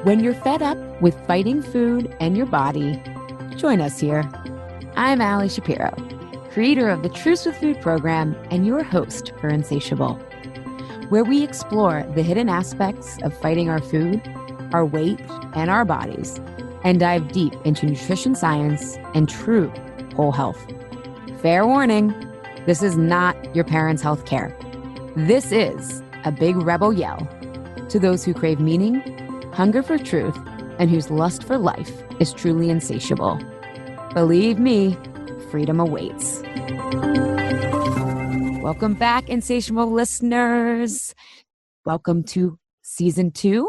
When you're fed up with fighting food and your body, join us here. I'm Ali Shapiro, creator of the Truce with Food program and your host for Insatiable, where we explore the hidden aspects of fighting our food, our weight, and our bodies, and dive deep into nutrition science and true whole health. Fair warning, this is not your parents' health care. This is a big rebel yell to those who crave meaning, hunger for truth, and whose lust for life is truly insatiable. Believe me, freedom awaits. Welcome back, insatiable listeners. Welcome to Season 2,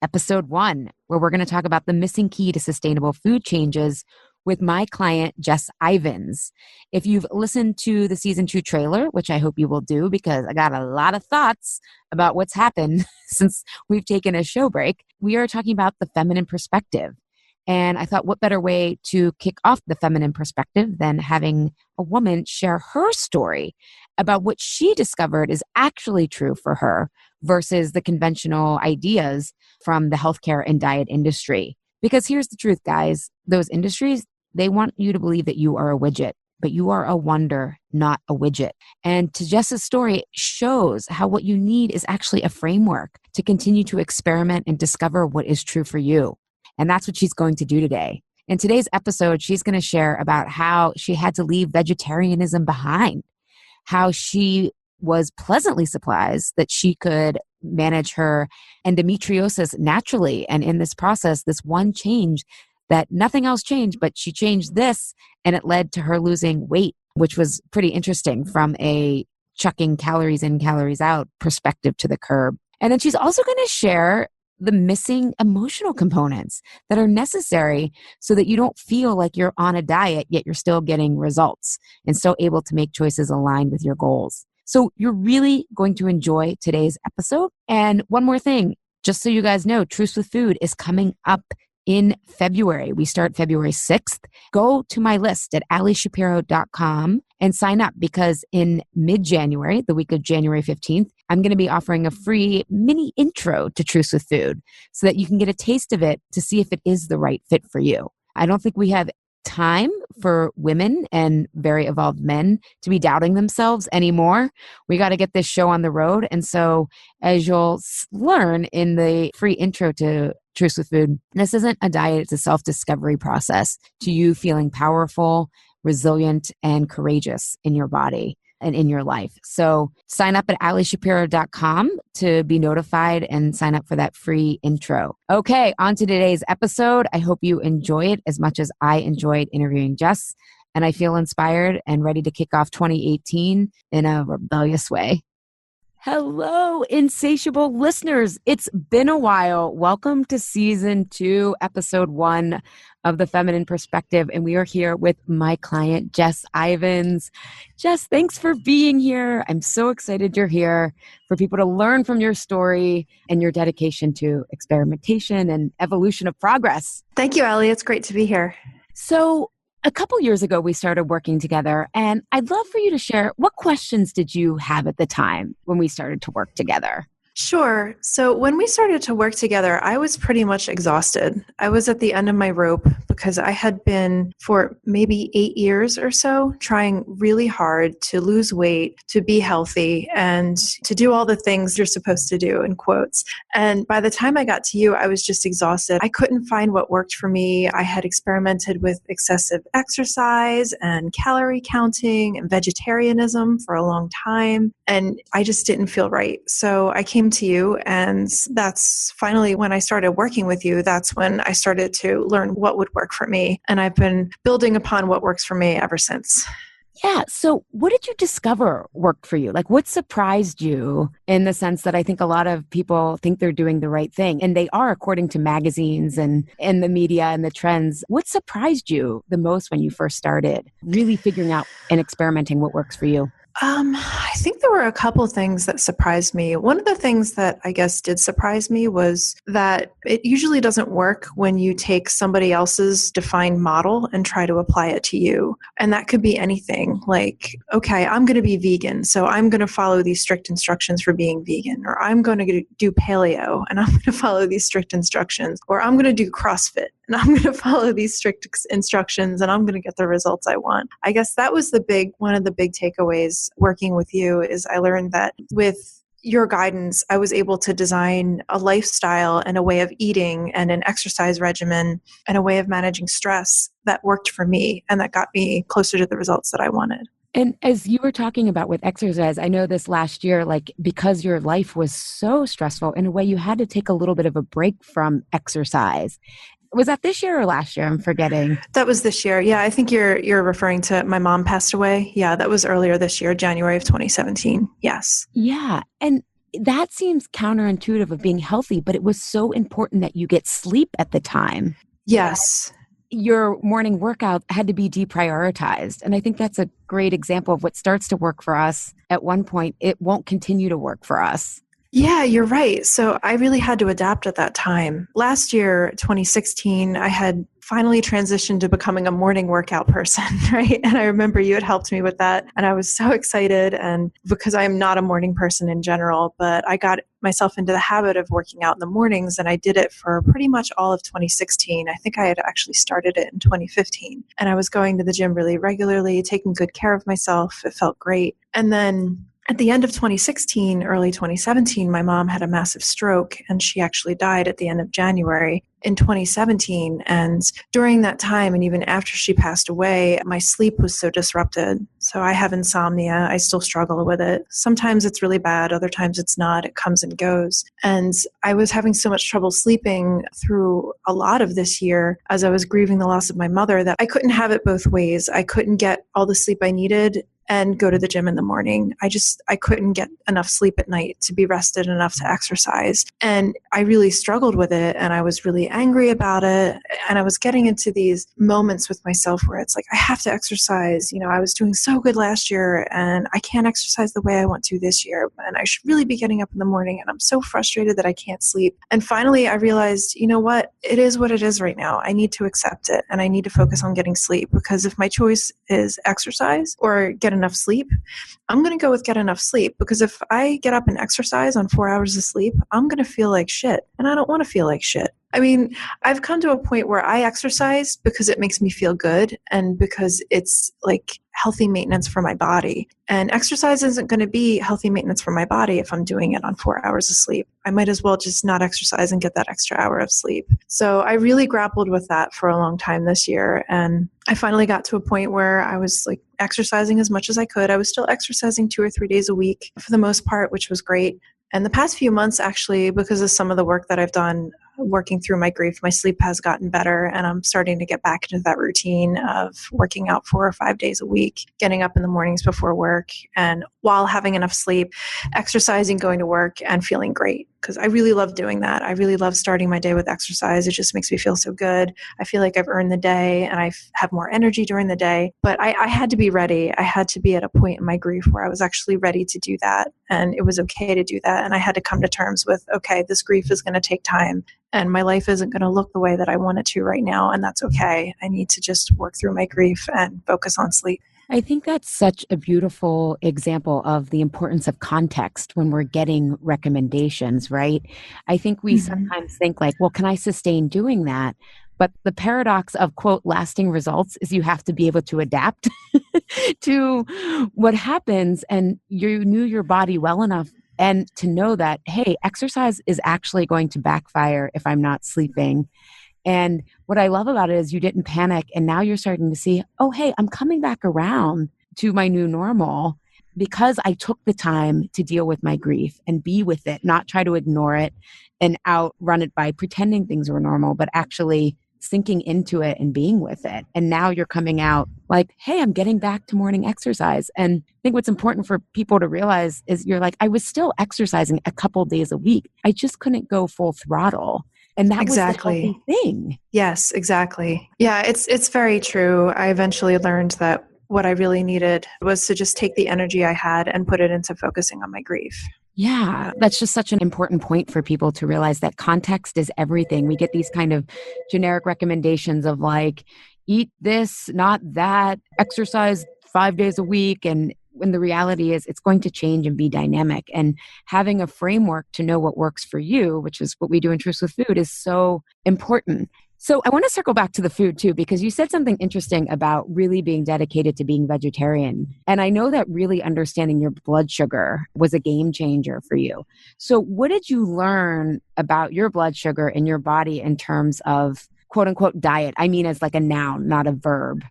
Episode 1, where we're going to talk about the missing key to sustainable food changes with my client, Jess Ivins. If you've listened to the Season 2 trailer, which I hope you will do because I got a lot of thoughts about what's happened since we've taken a show break, we are talking about the feminine perspective. And I thought, what better way to kick off the feminine perspective than having a woman share her story about what she discovered is actually true for her versus the conventional ideas from the healthcare and diet industry. Because here's the truth, guys. Those industries, they want you to believe that you are a widget, but you are a wonder, not a widget. And to Jess's story shows how what you need is actually a framework to continue to experiment and discover what is true for you. And that's what she's going to do today. In today's episode, she's going to share about how she had to leave vegetarianism behind, how she was pleasantly surprised that she could manage her endometriosis naturally. And in this process, this one change that nothing else changed, but she changed this and it led to her losing weight, which was pretty interesting from a chucking calories in, calories out perspective to the curb. And then she's also going to share the missing emotional components that are necessary so that you don't feel like you're on a diet, yet you're still getting results and still able to make choices aligned with your goals. So you're really going to enjoy today's episode. And one more thing, just so you guys know, Truce with Food is coming up in February. We start February 6th. Go to my list at alishapiro.com and sign up because in mid-January, the week of January 15th, I'm going to be offering a free mini intro to Truce with Food so that you can get a taste of it to see if it is the right fit for you. I don't think we have time for women and very evolved men to be doubting themselves anymore. We got to get this show on the road. And so as you'll learn in the free intro to Truce with Food, this isn't a diet, it's a self-discovery process to you feeling powerful, resilient, and courageous in your body and in your life. So sign up at alishapiro.com to be notified and sign up for that free intro. Okay, on to today's episode. I hope you enjoy it as much as I enjoyed interviewing Jess, and I feel inspired and ready to kick off 2018 in a rebellious way. Hello, insatiable listeners. It's been a while. Welcome to Season 2, Episode 1 of The Feminine Perspective. And we are here with my client, Jess Ivins. Jess, thanks for being here. I'm so excited you're here for people to learn from your story and your dedication to experimentation and evolution of progress. Thank you, Ali. It's great to be here. So, a couple years ago, we started working together, and I'd love for you to share what questions did you have at the time when we started to work together? Sure. So when we started to work together, I was pretty much exhausted. I was at the end of my rope because I had been for maybe 8 years or so trying really hard to lose weight, to be healthy, and to do all the things you're supposed to do, in quotes. And by the time I got to you, I was just exhausted. I couldn't find what worked for me. I had experimented with excessive exercise and calorie counting and vegetarianism for a long time, and I just didn't feel right. So I came to you, and that's finally when I started working with you. That's when I started to learn what would work for me. And I've been building upon what works for me ever since. Yeah. So what did you discover worked for you? Like what surprised you in the sense that I think a lot of people think they're doing the right thing, and they are according to magazines and the media and the trends. What surprised you the most when you first started really figuring out and experimenting what works for you? I think there were a couple things that surprised me. One of the things that I guess did surprise me was that it usually doesn't work when you take somebody else's defined model and try to apply it to you. And that could be anything like, okay, I'm going to be vegan, so I'm going to follow these strict instructions for being vegan, or I'm going to do paleo and I'm going to follow these strict instructions, or I'm going to do CrossFit and I'm going to follow these strict instructions and I'm going to get the results I want. I guess that was one of the big takeaways working with you is I learned that with your guidance, I was able to design a lifestyle and a way of eating and an exercise regimen and a way of managing stress that worked for me and that got me closer to the results that I wanted. And as you were talking about with exercise, I know this last year, like because your life was so stressful, in a way you had to take a little bit of a break from exercise. Was that this year or last year? I'm forgetting. That was this year. Yeah, I think you're referring to my mom passed away. Yeah, that was earlier this year, January of 2017. Yes. Yeah. And that seems counterintuitive of being healthy, but it was so important that you get sleep at the time. Yes. Your morning workout had to be deprioritized. And I think that's a great example of what starts to work for us. At one point, it won't continue to work for us. Yeah, you're right. So I really had to adapt at that time. Last year, 2016, I had finally transitioned to becoming a morning workout person, right? And I remember you had helped me with that. And I was so excited. And because I'm not a morning person in general, but I got myself into the habit of working out in the mornings. And I did it for pretty much all of 2016. I think I had actually started it in 2015. And I was going to the gym really regularly, taking good care of myself. It felt great. And then at the end of 2016, early 2017, my mom had a massive stroke and she actually died at the end of January in 2017. And during that time, and even after she passed away, my sleep was so disrupted. So I have insomnia. I still struggle with it. Sometimes it's really bad. Other times it's not. It comes and goes. And I was having so much trouble sleeping through a lot of this year as I was grieving the loss of my mother that I couldn't have it both ways. I couldn't get all the sleep I needed and go to the gym in the morning. I couldn't get enough sleep at night to be rested enough to exercise. And I really struggled with it and I was really angry about it. And I was getting into these moments with myself where it's like, I have to exercise. You know, I was doing so good last year and I can't exercise the way I want to this year. And I should really be getting up in the morning. And I'm so frustrated that I can't sleep. And finally, I realized, you know what? It is what it is right now. I need to accept it and I need to focus on getting sleep because if my choice is exercise or get enough sleep, I'm going to go with get enough sleep because if I get up and exercise on 4 hours of sleep, I'm going to feel like shit and I don't want to feel like shit. I mean, I've come to a point where I exercise because it makes me feel good and because it's like healthy maintenance for my body. And exercise isn't going to be healthy maintenance for my body if I'm doing it on 4 hours of sleep. I might as well just not exercise and get that extra hour of sleep. So I really grappled with that for a long time this year. And I finally got to a point where I was like exercising as much as I could. I was still exercising 2 or 3 days a week for the most part, which was great. And the past few months, actually, because of some of the work that I've done working through my grief, my sleep has gotten better and I'm starting to get back into that routine of working out 4 or 5 days a week, getting up in the mornings before work and while having enough sleep, exercising, going to work and feeling great. Because I really love doing that. I really love starting my day with exercise. It just makes me feel so good. I feel like I've earned the day and I have more energy during the day. But I had to be ready. I had to be at a point in my grief where I was actually ready to do that. And it was okay to do that. And I had to come to terms with, okay, this grief is going to take time and my life isn't going to look the way that I want it to right now. And that's okay. I need to just work through my grief and focus on sleep. I think that's such a beautiful example of the importance of context when we're getting recommendations, right? I think we sometimes think like, well, can I sustain doing that? But the paradox of, quote, lasting results is you have to be able to adapt to what happens. And you knew your body well enough and to know that, hey, exercise is actually going to backfire if I'm not sleeping. And what I love about it is you didn't panic and now you're starting to see, oh, hey, I'm coming back around to my new normal because I took the time to deal with my grief and be with it, not try to ignore it and outrun it by pretending things were normal, but actually sinking into it and being with it. And now you're coming out like, hey, I'm getting back to morning exercise. And I think what's important for people to realize is you're like, I was still exercising a couple days a week. I just couldn't go full throttle. And that was the healthy thing. Yes, exactly. Yeah, it's very true. I eventually learned that what I really needed was to just take the energy I had and put it into focusing on my grief. Yeah, that's just such an important point for people to realize that context is everything. We get these kind of generic recommendations of like, eat this, not that, exercise 5 days a week. And when the reality is it's going to change and be dynamic. And having a framework to know what works for you, which is what we do in Truths with Food, is so important. So I want to circle back to the food too, because you said something interesting about really being dedicated to being vegetarian. And I know that really understanding your blood sugar was a game changer for you. So what did you learn about your blood sugar in your body in terms of quote unquote diet? I mean, as like a noun, not a verb.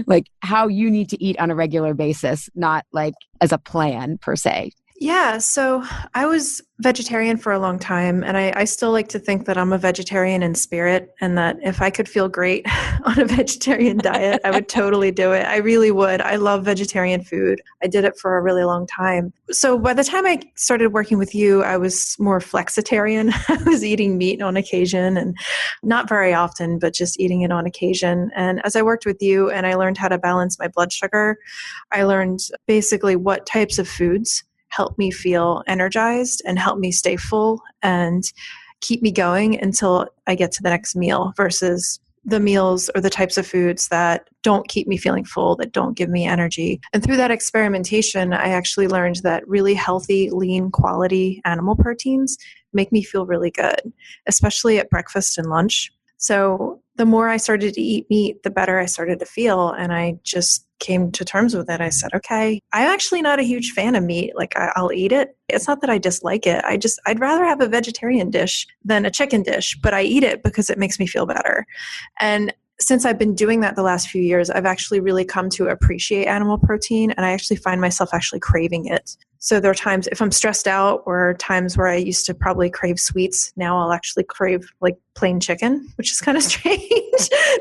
Like how you need to eat on a regular basis, not like as a plan per se. Yeah, so I was vegetarian for a long time, and I still like to think that I'm a vegetarian in spirit, and that if I could feel great on a vegetarian diet, I would totally do it. I really would. I love vegetarian food. I did it for a really long time. So by the time I started working with you, I was more flexitarian. I was eating meat on occasion, and not very often, but just eating it on occasion. And as I worked with you and I learned how to balance my blood sugar, I learned basically what types of foods help me feel energized and help me stay full and keep me going until I get to the next meal versus the meals or the types of foods that don't keep me feeling full, that don't give me energy. And through that experimentation, I actually learned that really healthy, lean, quality animal proteins make me feel really good, especially at breakfast and lunch. So the more I started to eat meat, the better I started to feel. And I just came to terms with it. I said, okay, I'm actually not a huge fan of meat. Like I'll eat it. It's not that I dislike it. I'd rather have a vegetarian dish than a chicken dish, but I eat it because it makes me feel better. And since I've been doing that the last few years, I've actually really come to appreciate animal protein, and I actually find myself actually craving it. So there are times if I'm stressed out or times where I used to probably crave sweets, now I'll actually crave like plain chicken, which is kind of strange.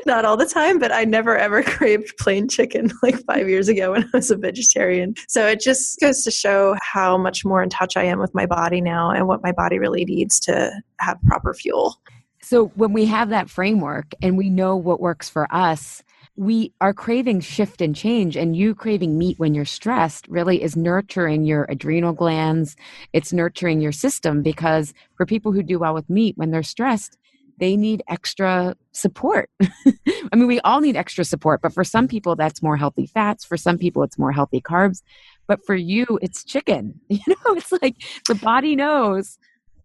Not all the time, but I never ever craved plain chicken like 5 years ago when I was a vegetarian. So it just goes to show how much more in touch I am with my body now and what my body really needs to have proper fuel. So when we have that framework and we know what works for us, we are craving shift and change, and you craving meat when you're stressed really is nurturing your adrenal glands. It's nurturing your system, because for people who do well with meat when they're stressed, they need extra support. I mean, we all need extra support, but for some people that's more healthy fats. For some people it's more healthy carbs, but for you it's chicken. It's like the body knows.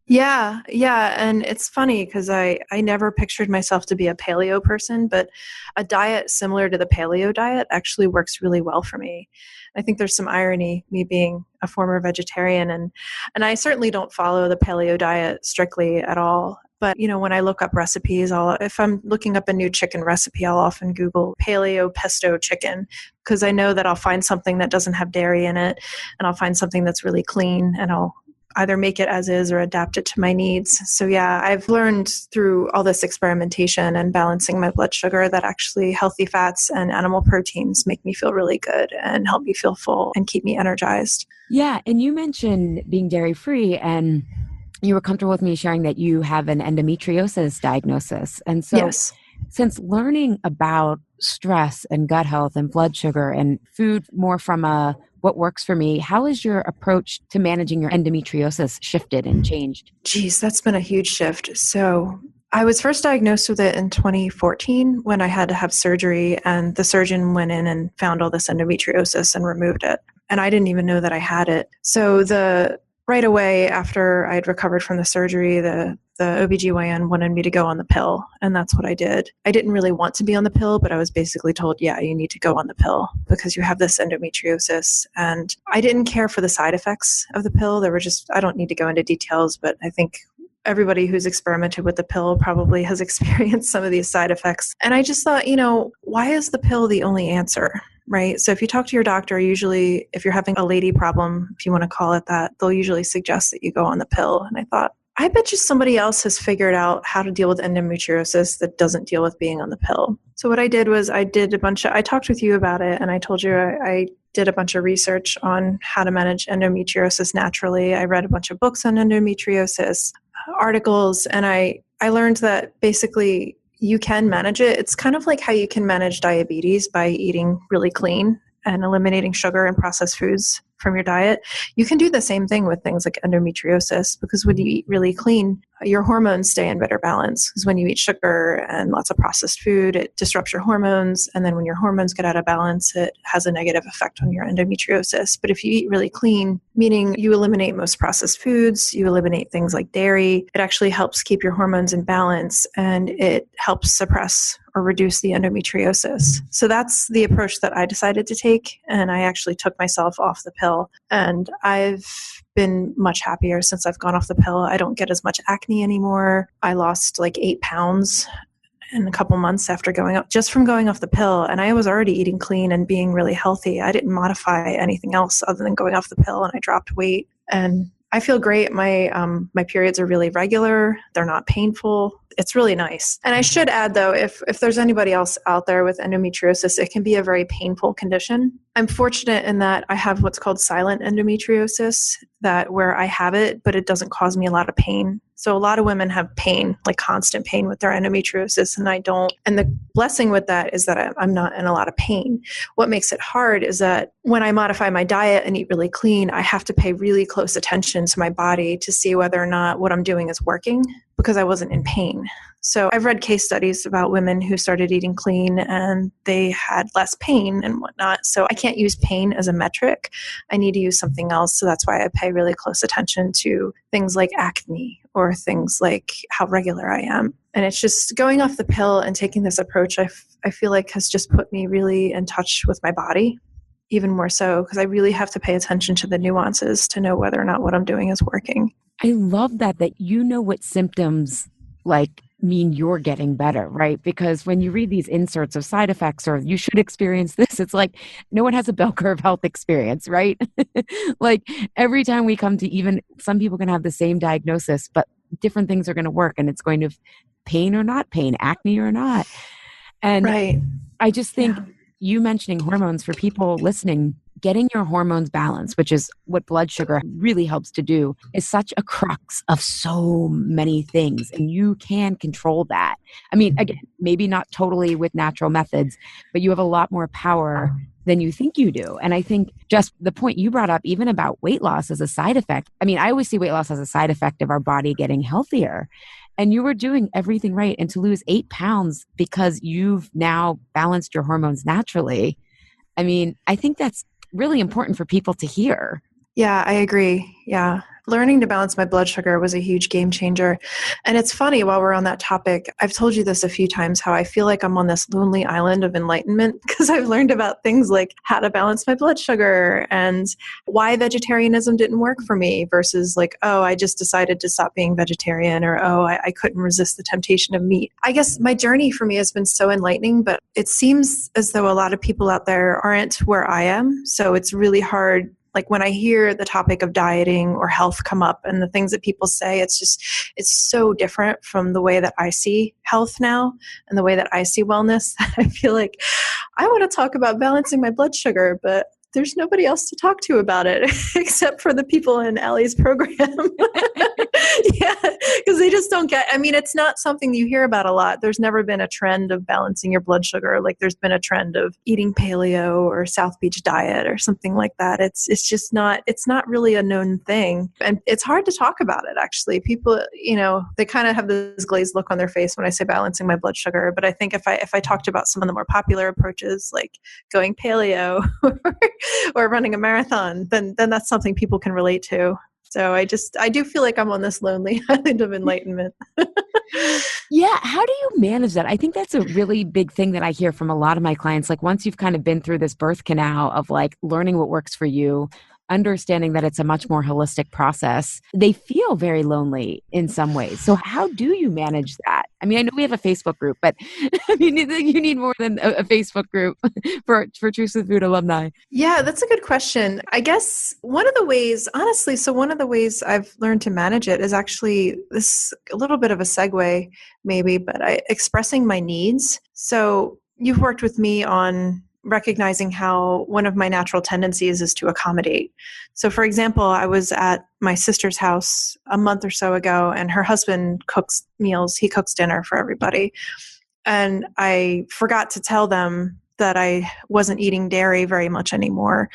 Yeah. And it's funny because I never pictured myself to be a paleo person, but a diet similar to the paleo diet actually works really well for me. I think there's some irony, me being a former vegetarian, and I certainly don't follow the paleo diet strictly at all. But, when I look up recipes, if I'm looking up a new chicken recipe, I'll often Google paleo pesto chicken, because I know that I'll find something that doesn't have dairy in it, and I'll find something that's really clean, and I'll either make it as is or adapt it to my needs. So yeah, I've learned through all this experimentation and balancing my blood sugar that actually healthy fats and animal proteins make me feel really good and help me feel full and keep me energized. Yeah. And you mentioned being dairy free, and you were comfortable with me sharing that you have an endometriosis diagnosis. And so Yes. Since learning about stress and gut health and blood sugar and food more from what works for me, how has your approach to managing your endometriosis shifted and changed? Geez, that's been a huge shift. So I was first diagnosed with it in 2014 when I had to have surgery, and the surgeon went in and found all this endometriosis and removed it. And I didn't even know that I had it. So right away after I'd recovered from the surgery, the OBGYN wanted me to go on the pill, and that's what I did. I didn't really want to be on the pill, but I was basically told, yeah, you need to go on the pill because you have this endometriosis. And I didn't care for the side effects of the pill. I don't need to go into details, but I think everybody who's experimented with the pill probably has experienced some of these side effects. And I just thought, why is the pill the only answer? Right? So if you talk to your doctor, usually if you're having a lady problem, if you want to call it that, they'll usually suggest that you go on the pill. And I thought, I bet you somebody else has figured out how to deal with endometriosis that doesn't deal with being on the pill. So what I did was I talked with you about it, and I told you I did a bunch of research on how to manage endometriosis naturally. I read a bunch of books on endometriosis, articles, and I learned that basically you can manage it. It's kind of like how you can manage diabetes by eating really clean and eliminating sugar and processed foods from your diet. You can do the same thing with things like endometriosis, because when you eat really clean, your hormones stay in better balance. Because when you eat sugar and lots of processed food, it disrupts your hormones. And then when your hormones get out of balance, it has a negative effect on your endometriosis. But if you eat really clean, meaning you eliminate most processed foods, you eliminate things like dairy, it actually helps keep your hormones in balance, and it helps suppress or reduce the endometriosis. So that's the approach that I decided to take. And I actually took myself off the pill. And I've been much happier since I've gone off the pill. I don't get as much acne anymore. I lost like 8 pounds in a couple months after going up, just from going off the pill. And I was already eating clean and being really healthy. I didn't modify anything else other than going off the pill, and I dropped weight. And I feel great. My periods are really regular. They're not painful. It's really nice. And I should add, though, if there's anybody else out there with endometriosis, it can be a very painful condition. I'm fortunate in that I have what's called silent endometriosis, that where I have it, but it doesn't cause me a lot of pain. So a lot of women have pain, like constant pain with their endometriosis, and I don't. And the blessing with that is that I'm not in a lot of pain. What makes it hard is that when I modify my diet and eat really clean, I have to pay really close attention to my body to see whether or not what I'm doing is working, because I wasn't in pain. So I've read case studies about women who started eating clean and they had less pain and whatnot. So I can't use pain as a metric. I need to use something else. So that's why I pay really close attention to things like acne or things like how regular I am. And it's just going off the pill and taking this approach, I feel like has just put me really in touch with my body, even more so, because I really have to pay attention to the nuances to know whether or not what I'm doing is working. I love that you know what symptoms like mean you're getting better, right? Because when you read these inserts of side effects or you should experience this, it's like no one has a bell curve health experience, right? Like every time we come to, even some people can have the same diagnosis, but different things are going to work, and it's going to pain or not pain, acne or not. And right. I just think you mentioning hormones, for people listening, getting your hormones balanced, which is what blood sugar really helps to do, is such a crux of so many things. And you can control that. I mean, again, maybe not totally with natural methods, but you have a lot more power than you think you do. And I think just the point you brought up, even about weight loss as a side effect. I mean, I always see weight loss as a side effect of our body getting healthier. And you were doing everything right. And to lose 8 pounds because you've now balanced your hormones naturally. I mean, I think that's really important for people to hear. Yeah, I agree. Yeah. Learning to balance my blood sugar was a huge game changer. And it's funny, while we're on that topic, I've told you this a few times, how I feel like I'm on this lonely island of enlightenment because I've learned about things like how to balance my blood sugar and why vegetarianism didn't work for me versus like, oh, I just decided to stop being vegetarian, or, oh, I couldn't resist the temptation of meat. I guess my journey for me has been so enlightening, but it seems as though a lot of people out there aren't where I am. So it's really hard. Like when I hear the topic of dieting or health come up and the things that people say, it's so different from the way that I see health now and the way that I see wellness. I feel like I want to talk about balancing my blood sugar, but there's nobody else to talk to about it except for the people in Allie's program. Yeah, because they just don't get, I mean, it's not something you hear about a lot. There's never been a trend of balancing your blood sugar. Like there's been a trend of eating paleo or South Beach diet or something like that. It's just not, it's not really a known thing. And it's hard to talk about it, actually. People, you know, they kind of have this glazed look on their face when I say balancing my blood sugar. But I think if I talked about some of the more popular approaches, like going paleo or running a marathon, then that's something people can relate to. So I do feel like I'm on this lonely island of enlightenment. Yeah. How do you manage that? I think that's a really big thing that I hear from a lot of my clients. Like once you've kind of been through this birth canal of like learning what works for you, understanding that it's a much more holistic process, they feel very lonely in some ways. So how do you manage that? I mean, I know we have a Facebook group, but I mean, you need more than a Facebook group for Truth with Food alumni. Yeah, that's a good question. I guess one of the ways, honestly, so one of the ways I've learned to manage it is actually this, a little bit of a segue maybe, but expressing my needs. So you've worked with me on recognizing how one of my natural tendencies is to accommodate. So for example, I was at my sister's house a month or so ago, and her husband cooks meals. He cooks dinner for everybody. and I forgot to tell them that I wasn't eating dairy very much anymore.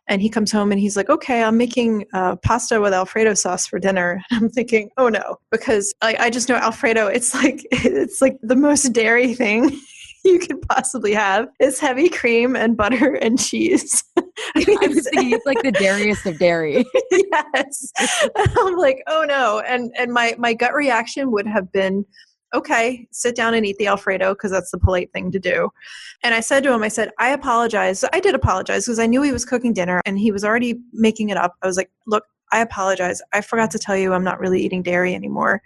And he comes home and he's like, okay, I'm making pasta with Alfredo sauce for dinner. I'm thinking, oh no, because I just know Alfredo, it's like the most dairy thing you could possibly have. It's heavy cream and butter and cheese. I was thinking it's like the dairyest of dairy. Yes. I'm like, oh no. And my gut reaction would have been, okay, sit down and eat the Alfredo because that's the polite thing to do. And I said to him, I said, I apologize. I did apologize because I knew he was cooking dinner and he was already making it up. I was like, look, I apologize. I forgot to tell you I'm not really eating dairy anymore.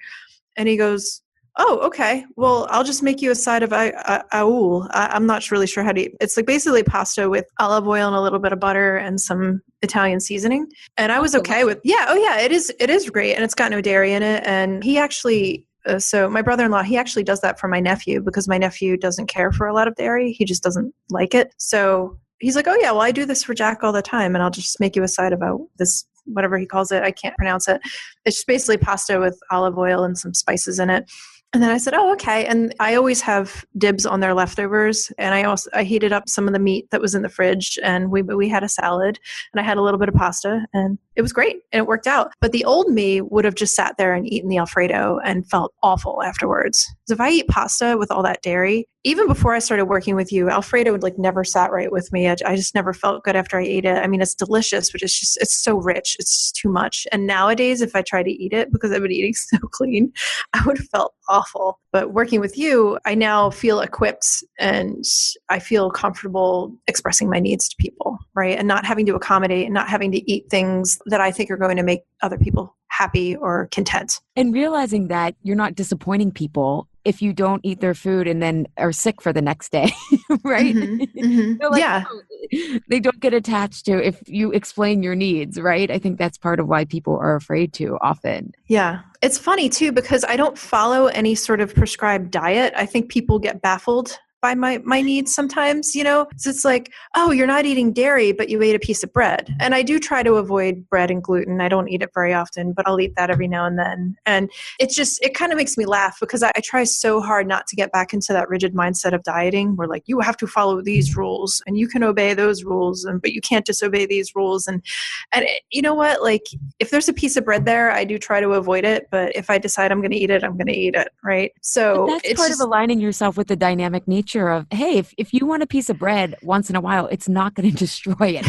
And he goes, oh, okay. Well, I'll just make you a side of aoul. I'm not really sure how to eat. It's like basically pasta with olive oil and a little bit of butter and some Italian seasoning. And I was okay with, it is great. And it's got no dairy in it. And he actually, so my brother-in-law, he actually does that for my nephew because my nephew doesn't care for a lot of dairy. He just doesn't like it. So he's like, oh yeah, well, I do this for Jack all the time. And I'll just make you a side of this, whatever he calls it. I can't pronounce it. It's just basically pasta with olive oil and some spices in it. And then I said, oh, okay. And I always have dibs on their leftovers. And I heated up some of the meat that was in the fridge and we had a salad and I had a little bit of pasta and it was great and it worked out. But the old me would have just sat there and eaten the Alfredo and felt awful afterwards. So if I eat pasta with all that dairy, even before I started working with you, Alfredo would like never sat right with me. I just never felt good after I ate it. I mean, it's delicious, but it's so rich. It's just too much. And nowadays, if I try to eat it because I've been eating so clean, I would have felt awful. But working with you, I now feel equipped and I feel comfortable expressing my needs to people, right? And not having to accommodate and not having to eat things that I think are going to make other people happy or content. And realizing that you're not disappointing people if you don't eat their food and then are sick for the next day, right? Mm-hmm, mm-hmm. Like, yeah. oh, they don't get attached to if you explain your needs, right? I think that's part of why people are afraid to often. Yeah. It's funny too, because I don't follow any sort of prescribed diet. I think people get baffled by my needs sometimes, so it's like, oh, you're not eating dairy, but you ate a piece of bread. And I do try to avoid bread and gluten. I don't eat it very often, but I'll eat that every now and then. And it kind of makes me laugh because I try so hard not to get back into that rigid mindset of dieting where like, you have to follow these rules and you can obey those rules, but you can't disobey these rules. And you know what, like if there's a piece of bread there, I do try to avoid it. But if I decide I'm going to eat it, I'm going to eat it. Right. So but that's part of aligning yourself with the dynamic nature of, hey, if you want a piece of bread once in a while, it's not going to destroy it.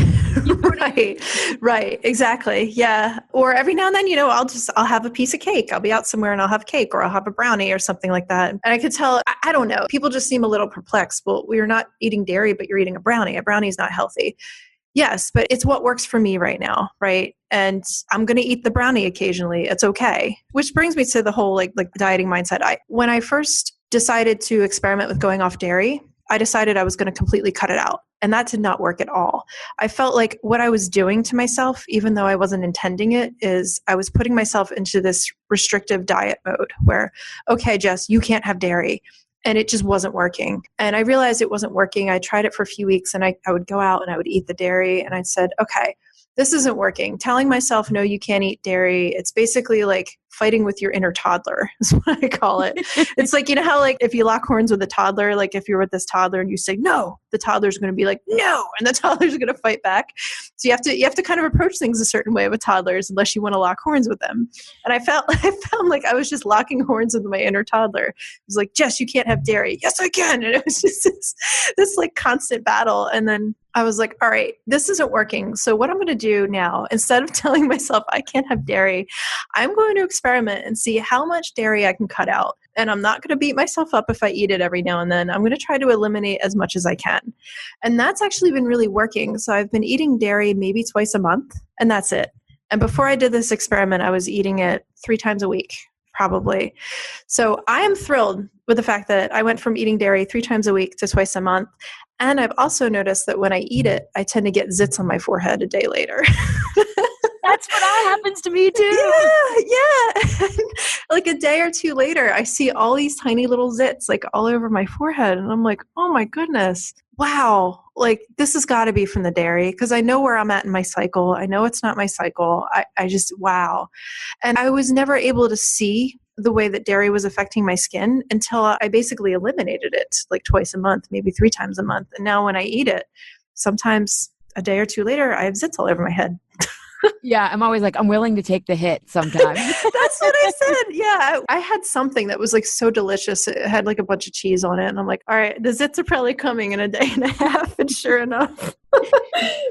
Right. Exactly. Yeah. Or every now and then, I'll have a piece of cake. I'll be out somewhere and I'll have cake or I'll have a brownie or something like that. And I could tell, I don't know, people just seem a little perplexed. Well, we're not eating dairy, but you're eating a brownie. A brownie is not healthy. Yes, but it's what works for me right now, right? And I'm going to eat the brownie occasionally. It's okay. Which brings me to the whole like dieting mindset. When I first decided to experiment with going off dairy, I decided I was going to completely cut it out. And that did not work at all. I felt like what I was doing to myself, even though I wasn't intending it, is I was putting myself into this restrictive diet mode where, okay, Jess, you can't have dairy. And it just wasn't working. And I realized it wasn't working. I tried it for a few weeks and I would go out and I would eat the dairy. And I said, okay, this isn't working. Telling myself, no, you can't eat dairy. It's basically like fighting with your inner toddler is what I call it. It's like, how like if you lock horns with a toddler, like if you're with this toddler and you say, no, the toddler's going to be like, no. And the toddler's going to fight back. So you have to kind of approach things a certain way with toddlers unless you want to lock horns with them. And I found like I was just locking horns with my inner toddler. It was like, Jess, you can't have dairy. Yes, I can. And it was just this like constant battle. And then I was like, all right, this isn't working. So what I'm going to do now, instead of telling myself I can't have dairy, I'm going to experiment and see how much dairy I can cut out. And I'm not going to beat myself up if I eat it every now and then. I'm going to try to eliminate as much as I can. And that's actually been really working. So I've been eating dairy maybe twice a month, and that's it. And before I did this experiment, I was eating it 3 times a week, probably. So I am thrilled with the fact that I went from eating dairy 3 times a week to twice a month. And I've also noticed that when I eat it, I tend to get zits on my forehead a day later. That's what happens to me too. Yeah. Like a day or two later, I see all these tiny little zits like all over my forehead. And I'm like, oh my goodness, wow. Like this has got to be from the dairy because I know where I'm at in my cycle. I know it's not my cycle. I just, wow. And I was never able to see the way that dairy was affecting my skin until I basically eliminated it like twice a month, maybe 3 times a month. And now when I eat it, sometimes a day or two later, I have zits all over my head. Yeah, I'm always like, I'm willing to take the hit sometimes. That's what I said. Yeah. I had something that was like so delicious. It had like a bunch of cheese on it. And I'm like, all right, the zits are probably coming in a day and a half. And sure enough.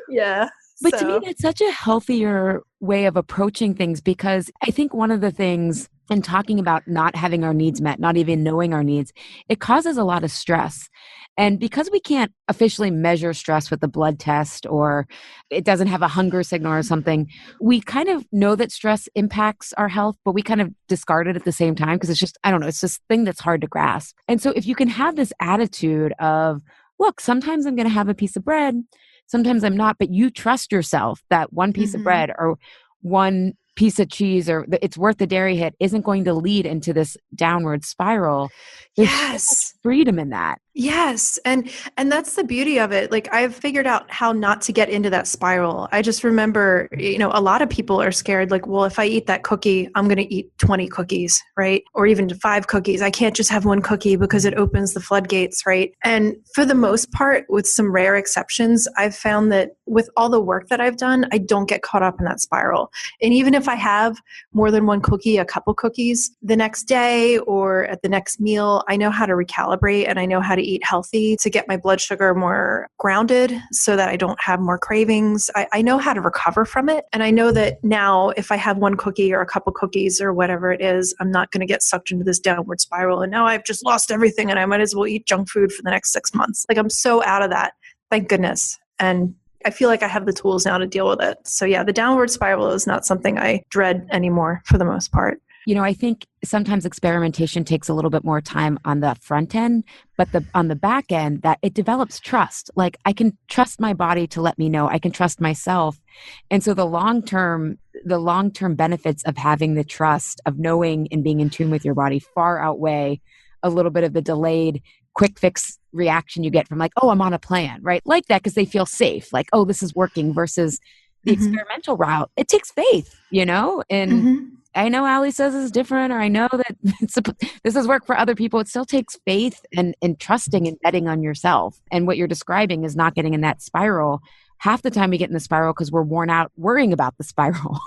Yeah. But to me, that's such a healthier way of approaching things, because I think one of the things in talking about not having our needs met, not even knowing our needs, it causes a lot of stress. And because we can't officially measure stress with the blood test, or it doesn't have a hunger signal or something, we kind of know that stress impacts our health, but we kind of discard it at the same time because it's just, I don't know, it's this thing that's hard to grasp. And so if you can have this attitude of, look, sometimes I'm going to have a piece of bread, sometimes I'm not, but you trust yourself that one piece of bread or one piece of cheese or it's worth the dairy hit isn't going to lead into this downward spiral. There's so much freedom in that. Yes. And that's the beauty of it. Like, I've figured out how not to get into that spiral. I just remember, a lot of people are scared, like, well, if I eat that cookie, I'm going to eat 20 cookies, right? Or even 5 cookies. I can't just have one cookie because it opens the floodgates, right? And for the most part, with some rare exceptions, I've found that with all the work that I've done, I don't get caught up in that spiral. And even if I have more than one cookie, a couple cookies, the next day or at the next meal, I know how to recalibrate and I know how to eat healthy to get my blood sugar more grounded so that I don't have more cravings. I know how to recover from it. And I know that now if I have one cookie or a couple cookies or whatever it is, I'm not going to get sucked into this downward spiral. And now I've just lost everything and I might as well eat junk food for the next 6 months. Like, I'm so out of that. Thank goodness. And I feel like I have the tools now to deal with it. So yeah, the downward spiral is not something I dread anymore for the most part. I think sometimes experimentation takes a little bit more time on the front end, but on the back end, that it develops trust. Like, I can trust my body to let me know. I can trust myself. And so the long-term benefits of having the trust, of knowing and being in tune with your body, far outweigh a little bit of the delayed quick fix reaction you get from like, oh, I'm on a plan, right? Like that, because they feel safe. Like, oh, this is working, versus the experimental route. It takes faith, and I know Ali says it's different, or I know that this has worked for other people. It still takes faith and trusting and betting on yourself. And what you're describing is not getting in that spiral. Half the time we get in the spiral because we're worn out worrying about the spiral.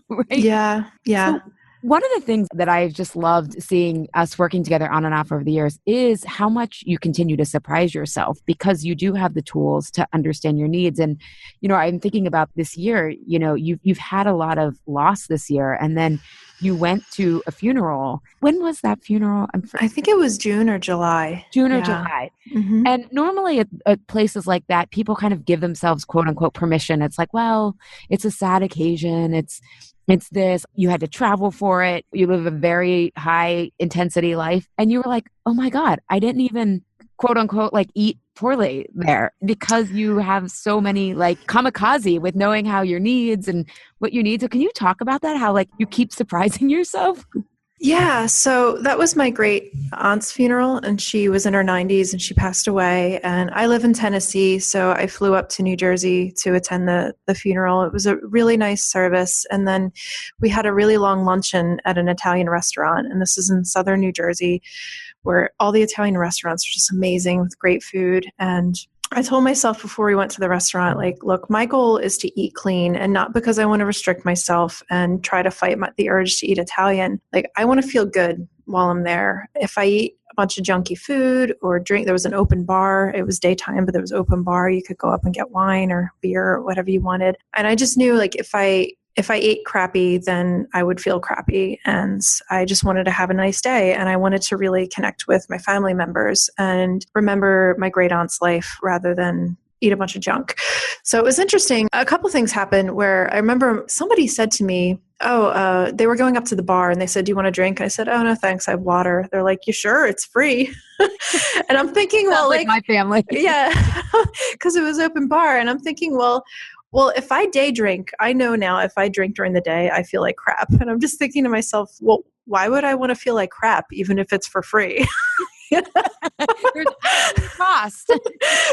Right? Yeah. So one of the things that I've just loved seeing us working together on and off over the years is how much you continue to surprise yourself, because you do have the tools to understand your needs. And, I'm thinking about this year, you've had a lot of loss this year, and then you went to a funeral. When was that funeral? I think it was June or July. July. And normally at places like that, people kind of give themselves quote unquote permission. It's like, well, it's a sad occasion. It's this, you had to travel for it. You live a very high intensity life. And you were like, oh my God, I didn't even quote unquote like eat poorly there, because you have so many like kamikaze with knowing how your needs and what you need. So can you talk about that? How like you keep surprising yourself? Yeah, so that was my great aunt's funeral, and she was in her 90s and she passed away. And I live in Tennessee, so I flew up to New Jersey to attend the funeral. It was a really nice service. And then we had a really long luncheon at an Italian restaurant, and this is in southern New Jersey, where all the Italian restaurants are just amazing with great food. And I told myself before we went to the restaurant, like, look, my goal is to eat clean, and not because I want to restrict myself and try to fight the urge to eat Italian. Like, I want to feel good while I'm there. If I eat a bunch of junky food or drink, there was an open bar. It was daytime, but there was open bar. You could go up and get wine or beer or whatever you wanted. And I just knew, like, if I ate crappy, then I would feel crappy. And I just wanted to have a nice day. And I wanted to really connect with my family members and remember my great aunt's life rather than eat a bunch of junk. So it was interesting. A couple things happened where I remember somebody said to me, they were going up to the bar and they said, do you want a drink? I said, oh, no, thanks. I have water. They're like, you sure? It's free. And I'm thinking, well, like my family. Yeah, because it was open bar. And I'm thinking, well, if I day drink, I know now if I drink during the day, I feel like crap. And I'm just thinking to myself, well, why would I want to feel like crap, even if it's for free? There's actually a cost.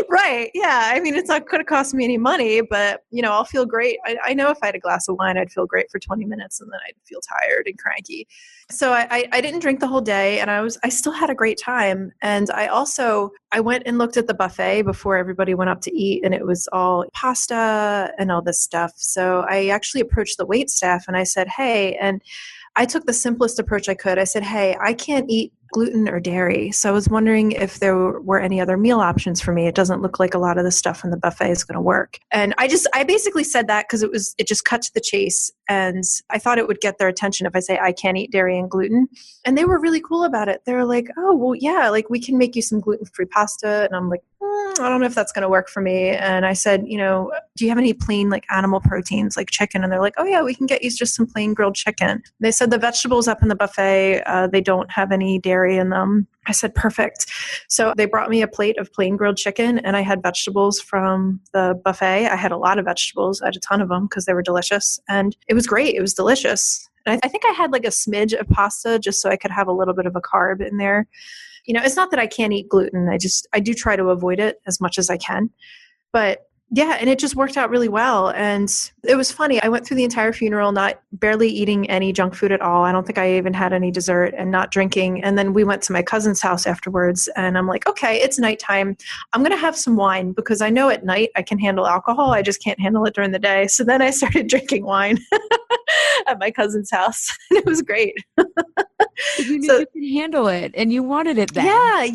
Right. Yeah. I mean, it's not going to cost me any money, but I'll feel great. I know if I had a glass of wine, I'd feel great for 20 minutes and then I'd feel tired and cranky. So I didn't drink the whole day, and I still had a great time. And I went and looked at the buffet before everybody went up to eat, and it was all pasta and all this stuff. So I actually approached the wait staff and I said, hey, and I took the simplest approach I could. I said, hey, I can't eat gluten or dairy. So I was wondering if there were any other meal options for me. It doesn't look like a lot of the stuff in the buffet is going to work. And I basically said that because it just cut to the chase. And I thought it would get their attention if I say I can't eat dairy and gluten. And they were really cool about it. They were like, oh, well, yeah, like we can make you some gluten-free pasta. And I'm like, I don't know if that's going to work for me. And I said, do you have any plain like animal proteins like chicken? And they're like, oh yeah, we can get you just some plain grilled chicken. They said the vegetables up in the buffet, they don't have any dairy in them. I said, perfect. So they brought me a plate of plain grilled chicken, and I had vegetables from the buffet. I had a lot of vegetables. I had a ton of them because they were delicious, and it was great. It was delicious. And I think I had like a smidge of pasta just so I could have a little bit of a carb in there. It's not that I can't eat gluten. I do try to avoid it as much as I can. But yeah, and it just worked out really well. And it was funny. I went through the entire funeral, barely eating any junk food at all. I don't think I even had any dessert, and not drinking. And then we went to my cousin's house afterwards, and I'm like, okay, it's nighttime. I'm going to have some wine because I know at night I can handle alcohol. I just can't handle it during the day. So then I started drinking wine at my cousin's house. And it was great. You knew you could handle it and you wanted it then.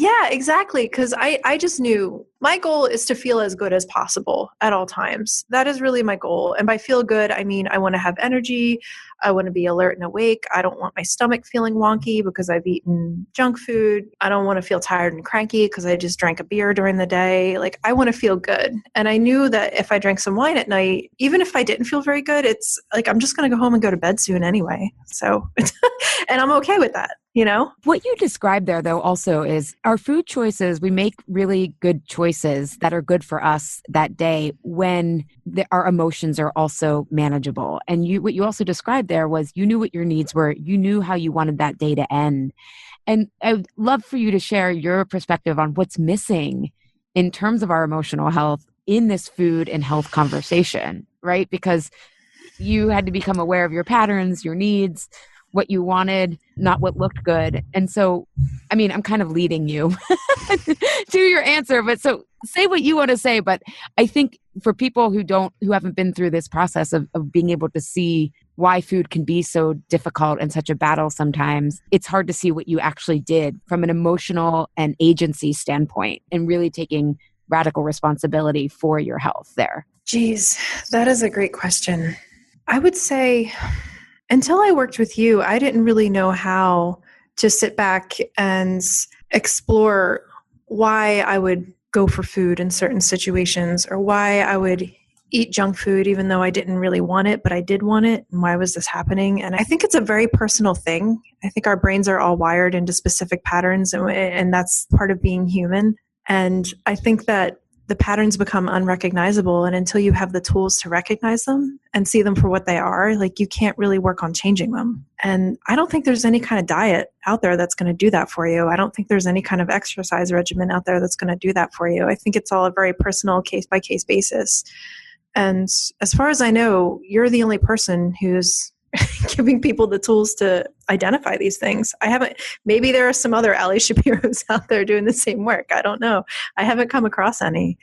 Yeah, exactly. Because I just knew my goal is to feel as good as possible at all times. That is really my goal. And by feel good, I mean, I want to have energy. I want to be alert and awake. I don't want my stomach feeling wonky because I've eaten junk food. I don't want to feel tired and cranky because I just drank a beer during the day. Like, I want to feel good. And I knew that if I drank some wine at night, even if I didn't feel very good, it's like, I'm just going to go home and go to bed soon anyway. So, and I'm okay with that. What you described there, though, also is our food choices. We make really good choices that are good for us that day when our emotions are also manageable. And what you also described there was you knew what your needs were. You knew how you wanted that day to end. And I would love for you to share your perspective on what's missing in terms of our emotional health in this food and health conversation, right? Because you had to become aware of your patterns, your needs, what you wanted, not what looked good. And so, I mean, I'm kind of leading you to your answer, but so say what you want to say. But I think for people who haven't been through this process of being able to see why food can be so difficult and such a battle sometimes, it's hard to see what you actually did from an emotional and agency standpoint and really taking radical responsibility for your health there. Geez, that is a great question. I would say, until I worked with you, I didn't really know how to sit back and explore why I would go for food in certain situations, or why I would eat junk food even though I didn't really want it, but I did want it. And why was this happening? And I think it's a very personal thing. I think our brains are all wired into specific patterns, and that's part of being human. And I think that the patterns become unrecognizable. And until you have the tools to recognize them and see them for what they are, like, you can't really work on changing them. And I don't think there's any kind of diet out there that's going to do that for you. I don't think there's any kind of exercise regimen out there that's going to do that for you. I think it's all a very personal case-by-case basis. And as far as I know, you're the only person who's giving people the tools to identify these things. Maybe there are some other Ali Shapiros out there doing the same work. I don't know. I haven't come across any.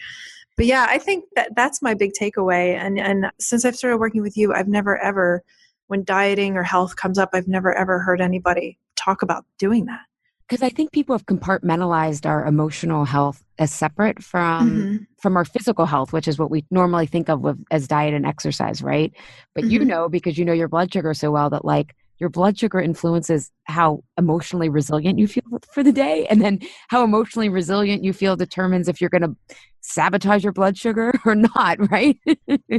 But yeah, I think that's my big takeaway. And since I've started working with you, I've never ever, when dieting or health comes up, I've never ever heard anybody talk about doing that. Because I think people have compartmentalized our emotional health as separate from our physical health, which is what we normally think of as diet and exercise, right? But because you know your blood sugar so well, that like your blood sugar influences how emotionally resilient you feel for the day. And then how emotionally resilient you feel determines if you're going to sabotage your blood sugar or not, right?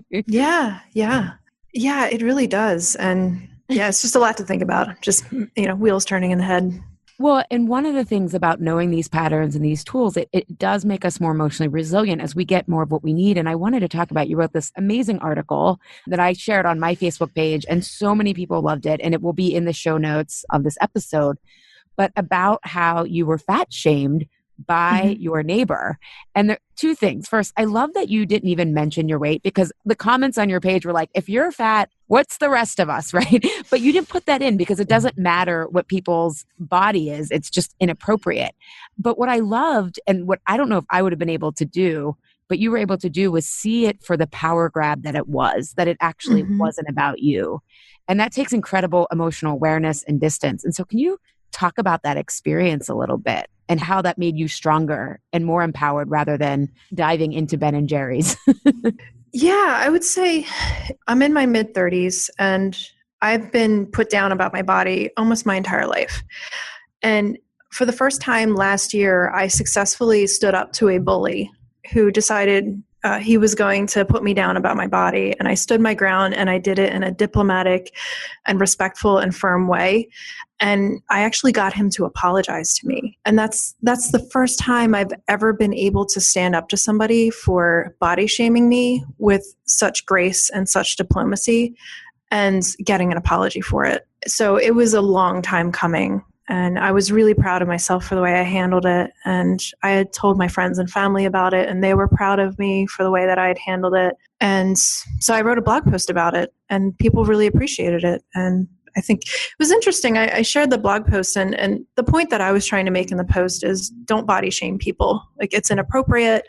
Yeah, it really does. And yeah, it's just a lot to think about. Just, wheels turning in the head. Well, and one of the things about knowing these patterns and these tools, it does make us more emotionally resilient as we get more of what we need. And I wanted to talk about, you wrote this amazing article that I shared on my Facebook page, and so many people loved it, and it will be in the show notes of this episode. but about how you were fat shamed by your neighbor. And there two things. First, I love that you didn't even mention your weight, because the comments on your page were like, if you're fat, what's the rest of us, right? But you didn't put that in because it doesn't matter what people's body is. It's just inappropriate. But what I loved, and what I don't know if I would have been able to do, but you were able to do, was see it for the power grab that it was, that it actually wasn't about you. And that takes incredible emotional awareness and distance. And so can you talk about that experience a little bit and how that made you stronger and more empowered rather than diving into Ben and Jerry's? Yeah, I would say I'm in my mid-30s and I've been put down about my body almost my entire life. And for the first time last year, I successfully stood up to a bully who decided he was going to put me down about my body. And I stood my ground, and I did it in a diplomatic and respectful and firm way. And I actually got him to apologize to me. And that's the first time I've ever been able to stand up to somebody for body shaming me with such grace and such diplomacy and getting an apology for it. So it was a long time coming. And I was really proud of myself for the way I handled it. And I had told my friends and family about it, and they were proud of me for the way that I had handled it. And so I wrote a blog post about it, and people really appreciated it. And I think it was interesting. I shared the blog post, and the point that I was trying to make in the post is don't body shame people. Like, it's inappropriate.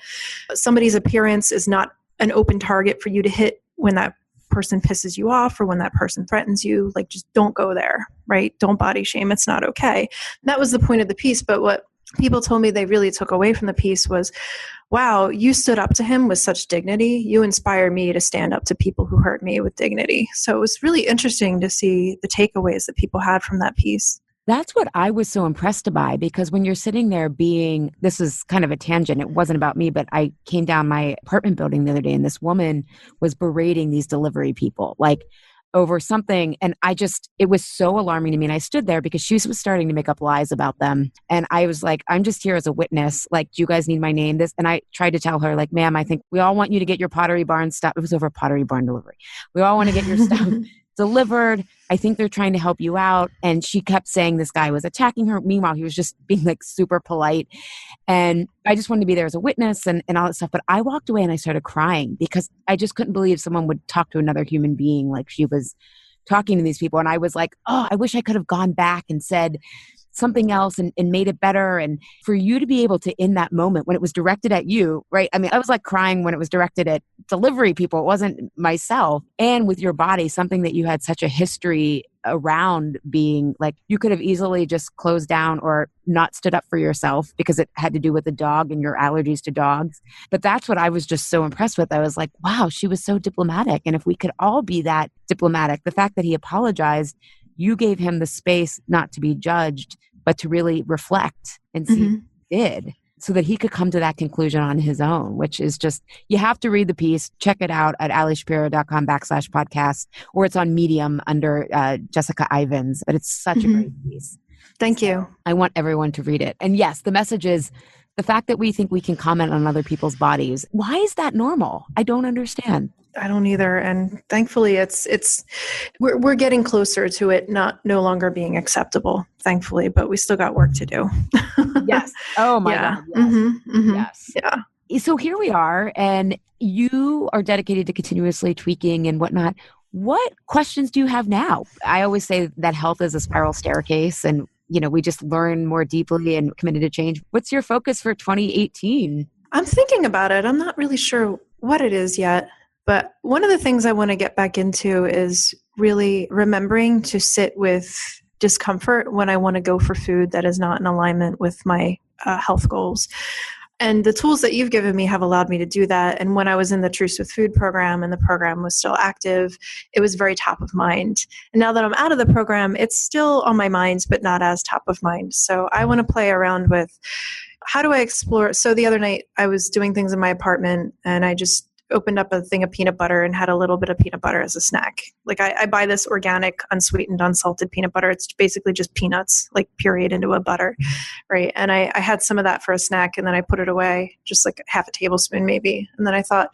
Somebody's appearance is not an open target for you to hit when that person pisses you off or when that person threatens you. Like, just don't go there, right? Don't body shame. It's not okay. And that was the point of the piece. But what people told me they really took away from the piece was, wow, you stood up to him with such dignity. You inspire me to stand up to people who hurt me with dignity. So it was really interesting to see the takeaways that people had from that piece. That's what I was so impressed by, because when you're sitting there being, this is kind of a tangent, it wasn't about me, but I came down my apartment building the other day and this woman was berating these delivery people, like over something. And it was so alarming to me. And I stood there because she was starting to make up lies about them. And I was like, I'm just here as a witness. Like, do you guys need my name? And I tried to tell her, like, ma'am, I think we all want you to get your Pottery Barn stuff. It was over Pottery Barn delivery. We all want to get your stuff delivered. I think they're trying to help you out. And she kept saying this guy was attacking her. Meanwhile, he was just being like super polite. And I just wanted to be there as a witness and all that stuff. But I walked away and I started crying because I just couldn't believe someone would talk to another human being like she was talking to these people. And I was like, oh, I wish I could have gone back and said something else and made it better. And for you to be able to, in that moment when it was directed at you, right? I mean, I was like crying when it was directed at delivery people. It wasn't myself. And with your body, something that you had such a history around being like, you could have easily just closed down or not stood up for yourself because it had to do with the dog and your allergies to dogs. But that's what I was just so impressed with. I was like, wow, she was so diplomatic. And if we could all be that diplomatic, the fact that he apologized, you gave him the space not to be judged, but to really reflect and see what he did so that he could come to that conclusion on his own, which is just, you have to read the piece. Check it out at alishapiro.com/podcast, or it's on Medium under Jessica Ivins, but it's such a great piece. Thank you. I want everyone to read it. And yes, the message is the fact that we think we can comment on other people's bodies. Why is that normal? I don't understand. I don't either. And thankfully we're getting closer to it no longer being acceptable, thankfully, but we still got work to do. Yes. Oh my God. Yes. Yes. Yeah. So here we are, and you are dedicated to continuously tweaking and whatnot. What questions do you have now? I always say that health is a spiral staircase, and we just learn more deeply and committed to change. What's your focus for 2018? I'm thinking about it. I'm not really sure what it is yet. But one of the things I want to get back into is really remembering to sit with discomfort when I want to go for food that is not in alignment with my health goals. And the tools that you've given me have allowed me to do that. And when I was in the Truce with Food program and the program was still active, it was very top of mind. And now that I'm out of the program, it's still on my mind, but not as top of mind. So I want to play around with, how do I explore? So the other night I was doing things in my apartment and I just opened up a thing of peanut butter and had a little bit of peanut butter as a snack. Like I buy this organic, unsweetened, unsalted peanut butter. It's basically just peanuts, like pureed into a butter, right? And I had some of that for a snack, and then I put it away, just like half a tablespoon maybe. And then I thought,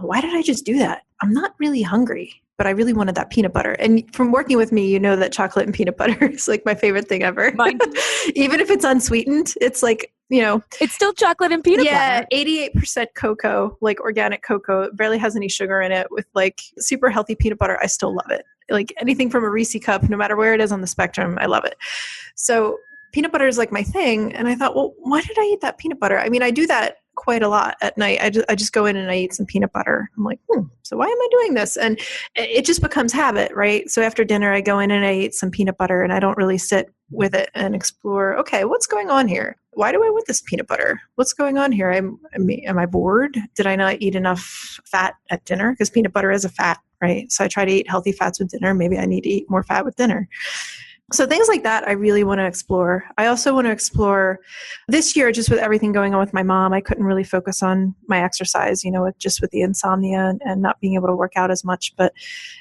why did I just do that? I'm not really hungry, but I really wanted that peanut butter. And from working with me, you know that chocolate and peanut butter is like my favorite thing ever. Mine too. Even if it's unsweetened, it's like, you know, It's still chocolate and peanut butter. 88% cocoa, like organic cocoa. It barely has any sugar in it with like super healthy peanut butter. I still love it. Like anything from a Reese cup, no matter where it is on the spectrum, I love it. So peanut butter is like my thing. And I thought, well, why did I eat that peanut butter? I mean, I do that quite a lot at night. I just go in and I eat some peanut butter. I'm like, so why am I doing this? And it just becomes habit, right? So after dinner, I go in and I eat some peanut butter and I don't really sit with it and explore, okay, what's going on here? Why do I want this peanut butter? What's going on here? Am I bored? Did I not eat enough fat at dinner? Because peanut butter is a fat, right? So I try to eat healthy fats with dinner. Maybe I need to eat more fat with dinner. So things like that, I really want to explore. I also want to explore this year, just with everything going on with my mom, I couldn't really focus on my exercise, just with the insomnia and not being able to work out as much, but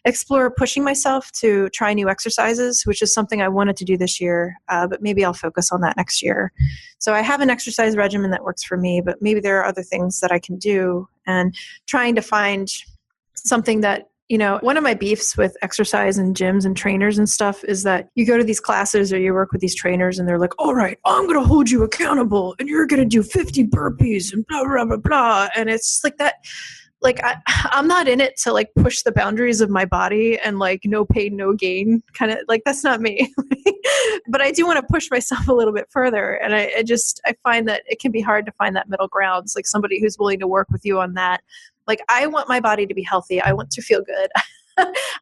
explore pushing myself to try new exercises, which is something I wanted to do this year, but maybe I'll focus on that next year. So I have an exercise regimen that works for me, but maybe there are other things that I can do, and trying to find something that, one of my beefs with exercise and gyms and trainers and stuff is that you go to these classes or you work with these trainers and they're like, all right, I'm going to hold you accountable and you're going to do 50 burpees and blah, blah, blah, blah. And it's like that, like I'm not in it to like push the boundaries of my body and like no pain, no gain kind of like, that's not me. But I do want to push myself a little bit further. And I find that it can be hard to find that middle ground. It's like somebody who's willing to work with you on that. Like, I want my body to be healthy. I want to feel good.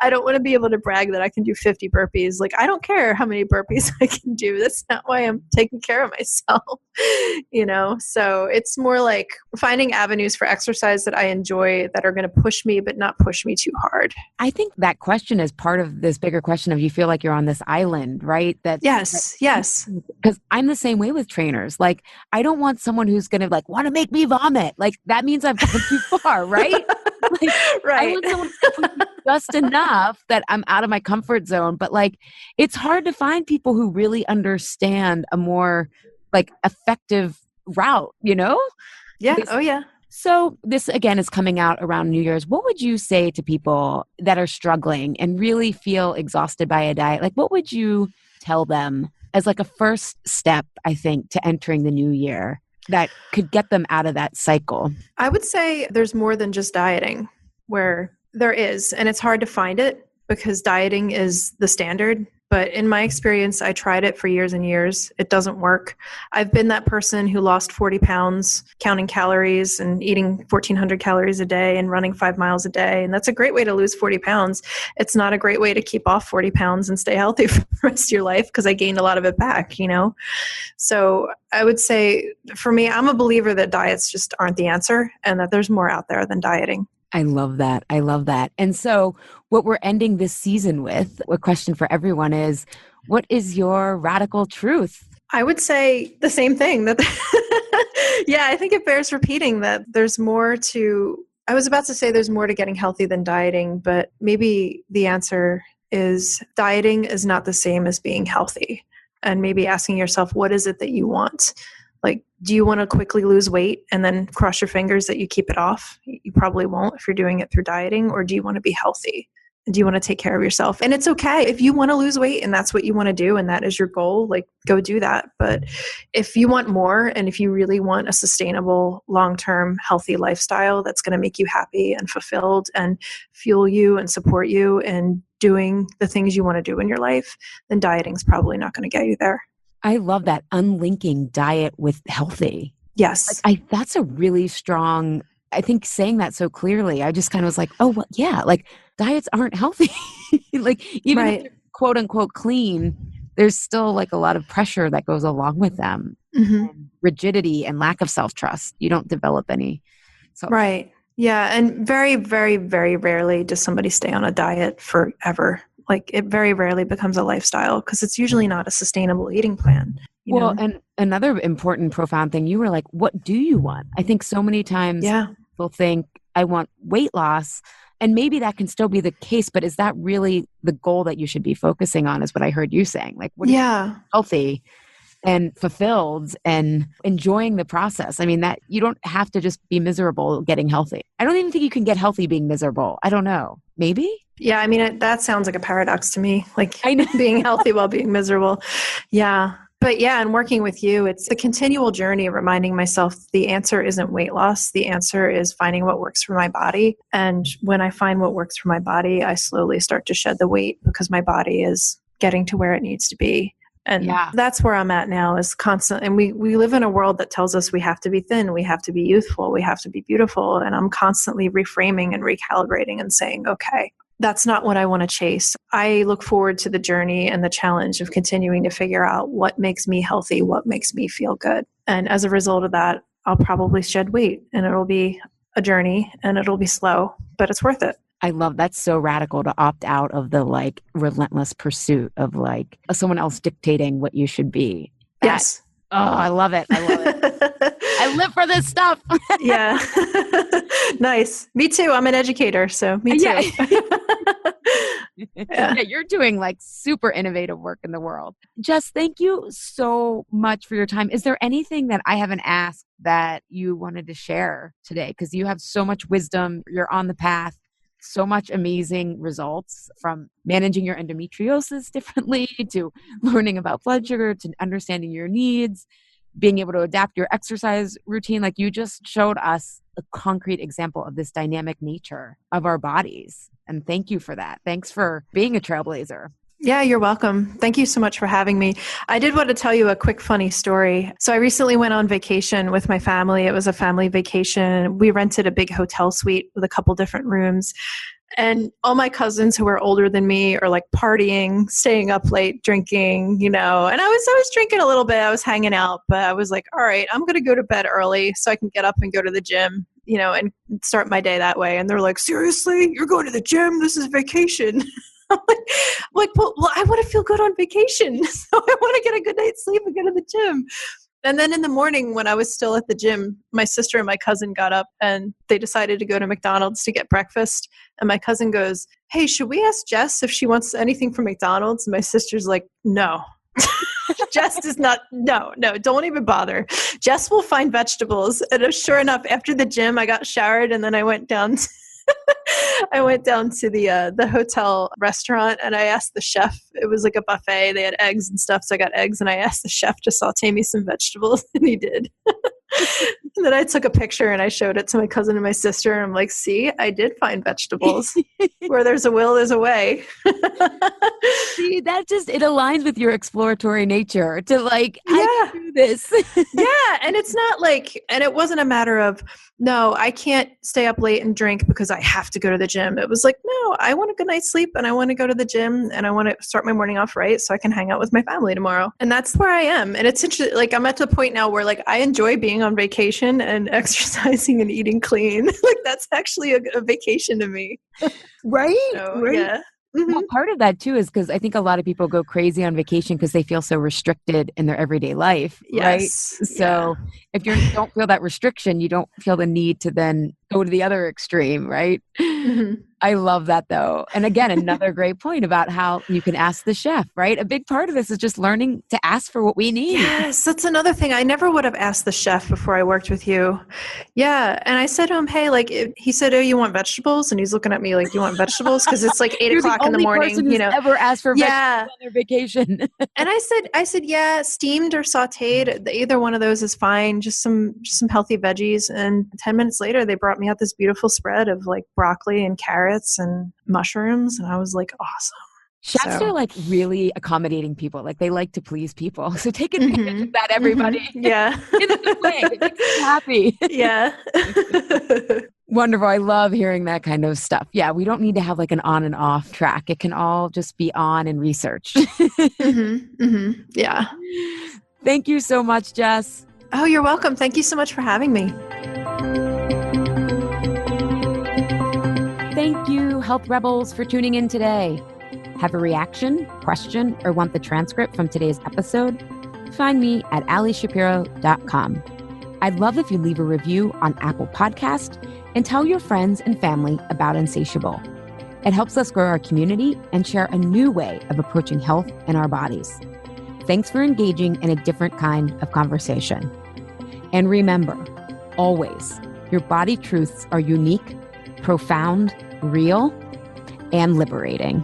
I don't want to be able to brag that I can do 50 burpees. Like, I don't care how many burpees I can do. That's not why I'm taking care of myself, So it's more like finding avenues for exercise that I enjoy that are going to push me, but not push me too hard. I think that question is part of this bigger question of you feel like you're on this island, right? Yes. Because I'm the same way with trainers. Like, I don't want someone who's going to like want to make me vomit. Like, that means I've gone too far, right? Like, right. I want someone to push me just enough that I'm out of my comfort zone. But like, it's hard to find people who really understand a more like effective route, Yeah. Oh yeah. So this again is coming out around New Year's. What would you say to people that are struggling and really feel exhausted by a diet? Like, what would you tell them as like a first step, I think, to entering the new year that could get them out of that cycle? I would say there's more than just dieting, where there is, and it's hard to find it because dieting is the standard. But in my experience, I tried it for years and years. It doesn't work. I've been that person who lost 40 pounds counting calories and eating 1,400 calories a day and running 5 miles a day. And that's a great way to lose 40 pounds. It's not a great way to keep off 40 pounds and stay healthy for the rest of your life because I gained a lot of it back, So I would say for me, I'm a believer that diets just aren't the answer and that there's more out there than dieting. I love that. I love that. And so what we're ending this season with, a question for everyone is, what is your radical truth? I would say the same thing. That yeah, I think it bears repeating that there's more to, I was about to say there's more to getting healthy than dieting, but maybe the answer is dieting is not the same as being healthy. And maybe asking yourself, what is it that you want? Like, do you want to quickly lose weight and then cross your fingers that you keep it off? You probably won't if you're doing it through dieting. Or do you want to be healthy? Do you want to take care of yourself? And it's okay if you want to lose weight and that's what you want to do and that is your goal, like go do that. But if you want more and if you really want a sustainable, long-term, healthy lifestyle that's going to make you happy and fulfilled and fuel you and support you and doing the things you want to do in your life, then dieting is probably not going to get you there. I love that, unlinking diet with healthy. Yes. That's a really strong, I think saying that so clearly, I just kind of was like, oh, well, yeah, like diets aren't healthy. Like even if they're quote unquote clean, there's still like a lot of pressure that goes along with them. Mm-hmm. And rigidity and lack of self-trust. You don't develop any. Right. Yeah. And very, very, very rarely does somebody stay on a diet forever. Like it very rarely becomes a lifestyle because it's usually not a sustainable eating plan. Well, and another important, profound thing, you were like, what do you want? I think so many times people think I want weight loss, and maybe that can still be the case, but is that really the goal that you should be focusing on is what I heard you saying? Like, what is healthy? and fulfilled and enjoying the process. I mean, that you don't have to just be miserable getting healthy. I don't even think you can get healthy being miserable. I don't know. Maybe? Yeah, I mean, that sounds like a paradox to me, like I know. being healthy while being miserable. Yeah. But yeah, and working with you, it's a continual journey of reminding myself the answer isn't weight loss. The answer is finding what works for my body. And when I find what works for my body, I slowly start to shed the weight because my body is getting to where it needs to be. And that's where I'm at now, is constant. And we live in a world that tells us we have to be thin, we have to be youthful, we have to be beautiful. And I'm constantly reframing and recalibrating and saying, okay, that's not what I want to chase. I look forward to the journey and the challenge of continuing to figure out what makes me healthy, what makes me feel good. And as a result of that, I'll probably shed weight, and it'll be a journey and it'll be slow, but it's worth it. I love that's so radical to opt out of the like relentless pursuit of like someone else dictating what you should be. Yes. Oh, I love it. I love it. I live for this stuff. Yeah. Nice. Me too. I'm an educator, so me too. Yeah, you're doing like super innovative work in the world. Jess, thank you so much for your time. Is there anything that I haven't asked that you wanted to share today? Because you have so much wisdom. You're on the path. So much amazing results, from managing your endometriosis differently to learning about blood sugar to understanding your needs, being able to adapt your exercise routine. Like, you just showed us a concrete example of this dynamic nature of our bodies. And thank you for that. Thanks for being a trailblazer. Yeah, you're welcome. Thank you so much for having me. I did want to tell you a quick funny story. So I recently went on vacation with my family. It was a family vacation. We rented a big hotel suite with a couple different rooms. And all my cousins who are older than me are like partying, staying up late, drinking, and I was drinking a little bit. I was hanging out, but I was like, all right, I'm going to go to bed early so I can get up and go to the gym, and start my day that way. And they're like, seriously, you're going to the gym? This is vacation. I'm like, well, I want to feel good on vacation. So I want to get a good night's sleep and go to the gym. And then in the morning, when I was still at the gym, my sister and my cousin got up and they decided to go to McDonald's to get breakfast. And my cousin goes, hey, should we ask Jess if she wants anything from McDonald's? And my sister's like, no. Jess does not, no, don't even bother. Jess will find vegetables. And sure enough, after the gym, I got showered and then I went down to the hotel restaurant, and I asked the chef. It was like a buffet. They had eggs and stuff, so I got eggs, and I asked the chef to saute me some vegetables, and he did. And then I took a picture and I showed it to my cousin and my sister, and I'm like, see, I did find vegetables. Where there's a will, there's a way. See, that just, it aligns with your exploratory nature to like, I can do this. Yeah. And it's not like, and it wasn't a matter of, no, I can't stay up late and drink because I have to go to the gym. It was like, no, I want a good night's sleep and I want to go to the gym and I want to start my morning off right so I can hang out with my family tomorrow. And that's where I am. And it's interesting. Like, I'm at the point now where like I enjoy being on vacation and exercising and eating clean. Like, that's actually a vacation to me. Right? So, right. Yeah. Mm-hmm. Well, part of that too is because I think a lot of people go crazy on vacation because they feel so restricted in their everyday life, right? So if you don't feel that restriction, you don't feel the need to then go to the other extreme, right? Mm-hmm. I love that though. And again, another great point about how you can ask the chef, right? A big part of this is just learning to ask for what we need. Yes, that's another thing. I never would have asked the chef before I worked with you. Yeah. And I said to him, hey, like, he said, oh, you want vegetables? And he's looking at me like, you want vegetables? Because it's like 8 o'clock in the morning. Person who's ever asked for vegetables on their vacation. And I said, yeah, steamed or sauteed. Either one of those is fine. Just some healthy veggies. And 10 minutes later, they brought me out this beautiful spread of like broccoli and carrots and mushrooms. And I was like, awesome. Chefs are like really accommodating people. Like, they like to please people. So take advantage of that, everybody. Mm-hmm. Yeah. In a good way. It makes me happy. Yeah. Wonderful. I love hearing that kind of stuff. Yeah. We don't need to have like an on and off track. It can all just be on and research. Yeah. Thank you so much, Jess. Oh, you're welcome. Thank you so much for having me. Thank you, Health Rebels, for tuning in today. Have a reaction, question, or want the transcript from today's episode? Find me at alishapiro.com. I'd love if you leave a review on Apple Podcast and tell your friends and family about Insatiable. It helps us grow our community and share a new way of approaching health in our bodies. Thanks for engaging in a different kind of conversation. And remember, always, your body truths are unique, profound, real, and liberating.